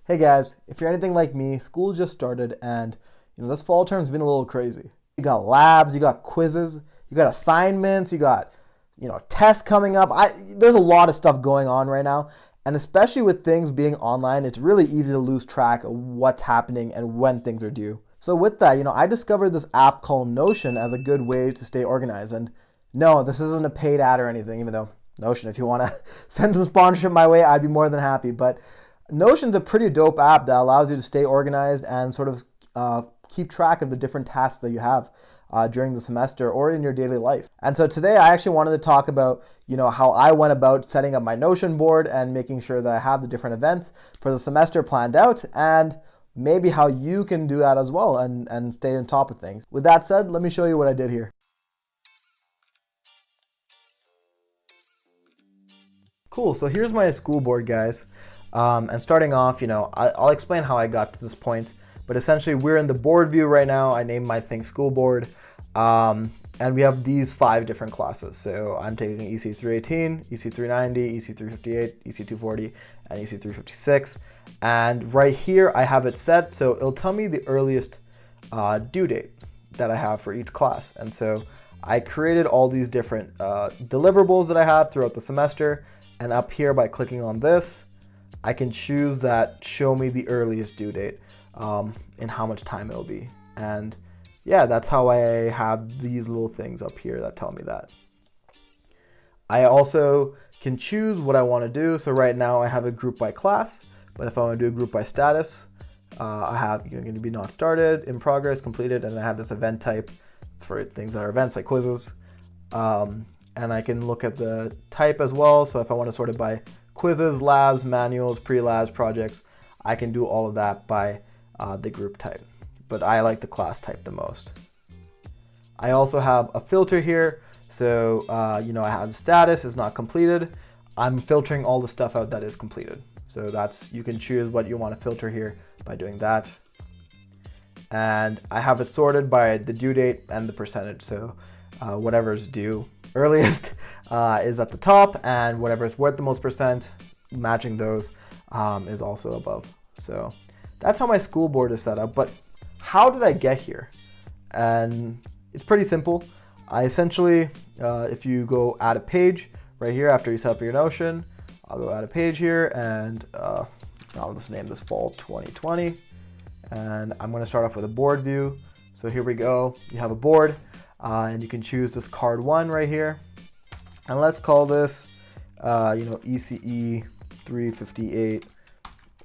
Hey guys, if you're anything like me, school just started and this fall term's been a little crazy. You got labs, you got quizzes, you got assignments, you got tests coming up. There's a lot of stuff going on right now, and especially with things being online, it's really easy to lose track of what's happening and when things are due. So with that, I discovered this app called Notion as a good way to stay organized. And no, this isn't a paid ad or anything, even though Notion, if you want to send some sponsorship my way, I'd be more than happy. But Notion's a pretty dope app that allows you to stay organized and sort of keep track of the different tasks that you have during the semester or in your daily life. And so today I actually wanted to talk about how I went about setting up my Notion board and making sure that I have the different events for the semester planned out, and maybe how you can do that as well and stay on top of things. With that said, let me show you what I did here. Cool, so here's my school board, guys. And starting off, I'll explain how I got to this point, but essentially we're in the board view right now. I named my thing school board, and we have these 5 different classes. So I'm taking EC318, EC390, EC358, EC240, and EC356. And right here I have it set, so it'll tell me the earliest due date that I have for each class. And so I created all these different deliverables that I have throughout the semester, and up here by clicking on this, I can choose that show me the earliest due date and how much time it'll be. And yeah, that's how I have these little things up here that tell me that. I also can choose what I want to do. So right now I have a group by class, but if I want to do a group by status, I have going to be not started, in progress, completed, and I have this event type for things that are events like quizzes. And I can look at the type as well. So if I want to sort it by quizzes, labs, manuals, pre-labs, projects, I can do all of that by the group type. But I like the class type the most. I also have a filter here. So, I have the status is not completed. I'm filtering all the stuff out that is completed. So you can choose what you want to filter here by doing that. And I have it sorted by the due date and the percentage. So whatever's due earliest is at the top, and whatever's worth the most percent, matching those, is also above. So that's how my school board is set up. But how did I get here? And it's pretty simple. I essentially, if you go add a page right here after you set up your Notion, I'll go add a page here, and I'll just name this fall 2020. And I'm going to start off with a board view. So here we go. You have a board, and you can choose this card 1 right here. And let's call this, ECE 358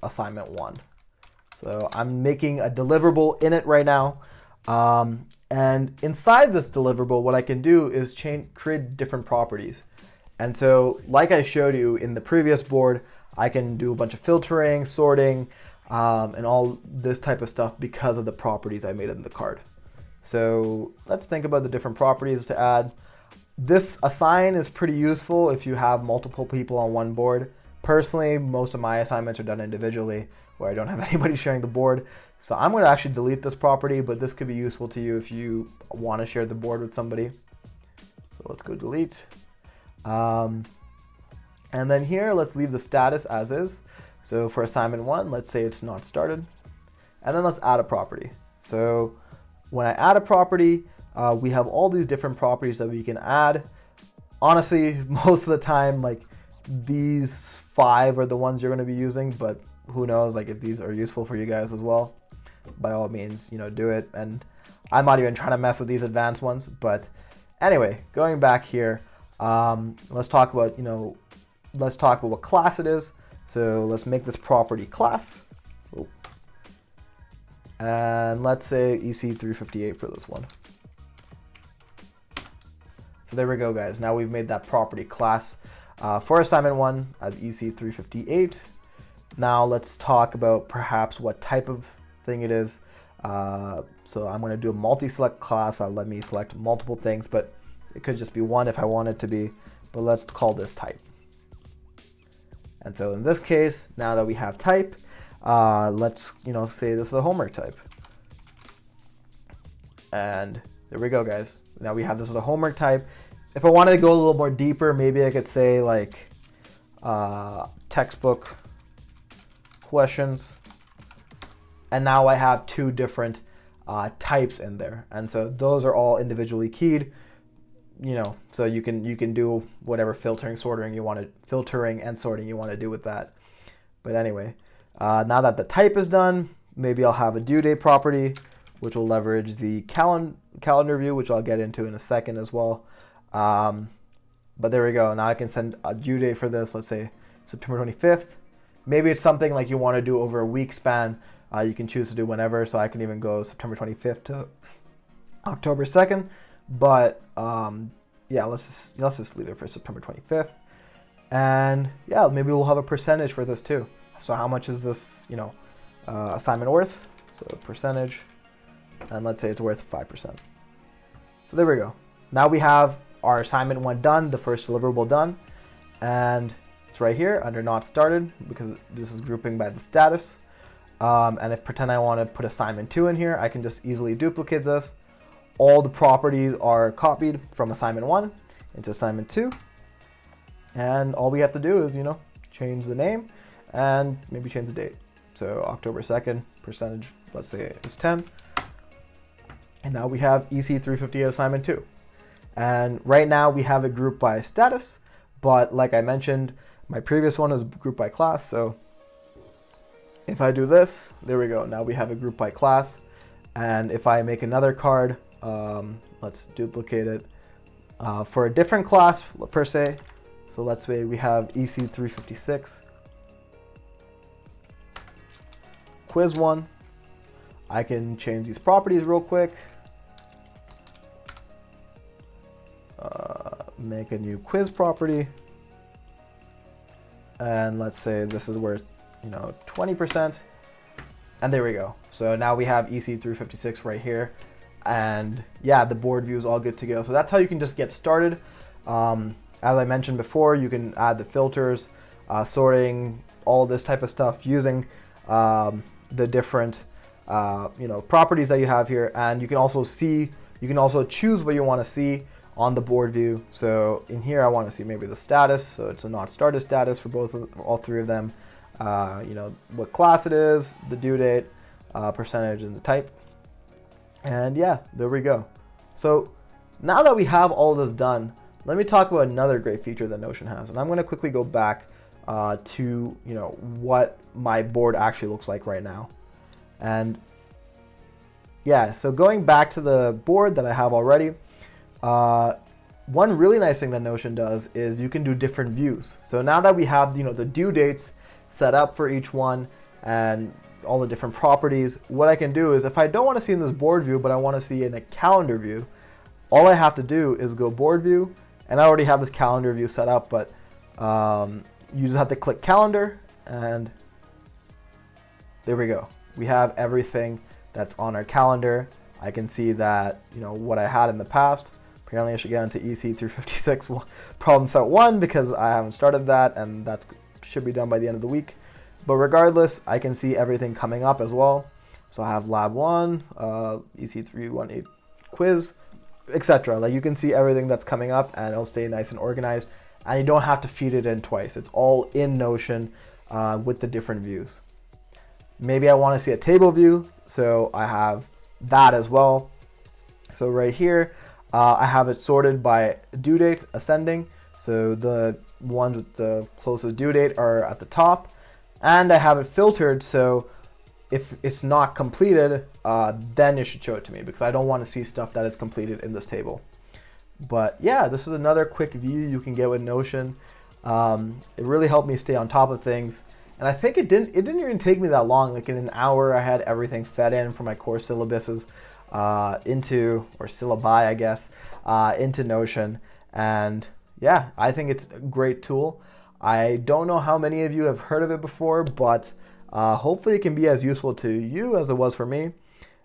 assignment 1. So I'm making a deliverable in it right now. And inside this deliverable, what I can do is create different properties. And so like I showed you in the previous board, I can do a bunch of filtering, sorting, and all this type of stuff because of the properties I made in the card. So let's think about the different properties to add. This assign is pretty useful if you have multiple people on one board. Personally, most of my assignments are done individually where I don't have anybody sharing the board. So I'm going to actually delete this property, but this could be useful to you if you want to share the board with somebody. So let's go delete. And then here, let's leave the status as is. So for assignment 1, let's say it's not started. And then let's add a property. So when I add a property, we have all these different properties that we can add. Honestly, most of the time, like these 5 are the ones you're going to be using, but who knows, like if these are useful for you guys as well, by all means, do it. And I'm not even trying to mess with these advanced ones. But anyway, going back here, let's talk about what class it is. So let's make this property class. Oh. And let's say EC358 for this one. So there we go, guys. Now we've made that property class for assignment 1 as EC358. Now let's talk about perhaps what type of thing it is. So I'm going to do a multi-select class. That'll let me select multiple things, but it could just be one if I want it to be. But let's call this type. And so in this case, now that we have type, let's say this is a homework type. And there we go, guys. Now we have this as a homework type. If I wanted to go a little more deeper, maybe I could say like textbook questions. and now I have two different types in there, and so those are all individually keyed. So you can do whatever filtering and sorting you want to do with that. But anyway, now that the type is done, maybe I'll have a due date property, which will leverage the calendar view, which I'll get into in a second as well. But there we go. Now I can send a due date for this, let's say September 25th. Maybe it's something like you want to do over a week span. You can choose to do whenever, so I can even go September 25th to October 2nd. But yeah, let's just leave it for September 25th. And yeah, maybe we'll have a percentage for this too. So how much is this, assignment worth? So percentage, and let's say it's worth 5%. So there we go. Now we have our assignment 1 done, the first deliverable done, and it's right here under not started because this is grouping by the status. And if pretend I want to put assignment 2 in here, I can just easily duplicate this. All the properties are copied from assignment 1 into assignment 2. And all we have to do is, change the name and maybe change the date. So October 2nd, percentage, let's say is 10. And now we have EC358 assignment 2. And right now we have it grouped by status, but like I mentioned, my previous one is grouped by class. So if I do this, there we go. Now we have a group by class. And if I make another card, let's duplicate it for a different class per se. So let's say we have EC356, quiz 1. I can change these properties real quick. Make a new quiz property. And let's say this is worth 20%, and there we go. So now we have EC356 right here, and yeah, the board view is all good to go. So that's how you can just get started. As I mentioned before, you can add the filters, sorting, all this type of stuff using the different properties that you have here, and you can also choose what you want to see on the board view. So in here, I want to see maybe the status. So it's a not started status for all three of them. What class it is, the due date, percentage, and the type. And yeah, there we go. So now that we have all this done, let me talk about another great feature that Notion has. And I'm going to quickly go back to what my board actually looks like right now. And yeah, so going back to the board that I have already, one really nice thing that Notion does is you can do different views. So now that we have the due dates set up for each one and all the different properties, what I can do is if I don't want to see in this board view, but I want to see in a calendar view, all I have to do is go board view, and I already have this calendar view set up, but you just have to click calendar, and there we go. We have everything that's on our calendar. I can see that, what I had in the past. Apparently I should get into EC356 problem set 1 because I haven't started that, and that should be done by the end of the week. But regardless, I can see everything coming up as well. So I have lab 1, EC318 quiz, etc. Like you can see everything that's coming up, and it'll stay nice and organized. And you don't have to feed it in twice. It's all in Notion with the different views. Maybe I want to see a table view, so I have that as well. So right here, I have it sorted by due date ascending. So the ones with the closest due date are at the top. And I have it filtered, so if it's not completed, then it should show it to me because I don't want to see stuff that is completed in this table. But yeah, this is another quick view you can get with Notion. It really helped me stay on top of things. And I think it didn't even take me that long. Like in an hour, I had everything fed in for my core syllabuses syllabi, I guess, into Notion. And yeah, I think it's a great tool. I don't know how many of you have heard of it before, but hopefully it can be as useful to you as it was for me.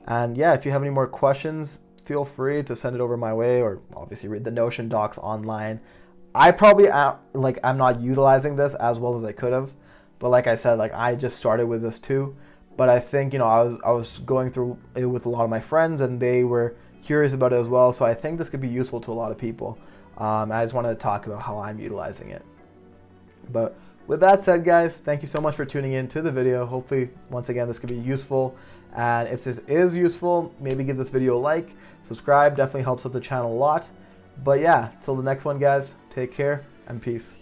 And yeah, if you have any more questions, feel free to send it over my way, or obviously read the Notion docs online. I probably I'm not utilizing this as well as I could have, but like I said, I just started with this too. But I think I was going through it with a lot of my friends, and they were curious about it as well. So I think this could be useful to a lot of people. I just wanted to talk about how I'm utilizing it. But with that said, guys, thank you so much for tuning in to the video. Hopefully, once again, this could be useful. And if this is useful, maybe give this video a like, subscribe, definitely helps out the channel a lot. But yeah, till the next one, guys, take care and peace.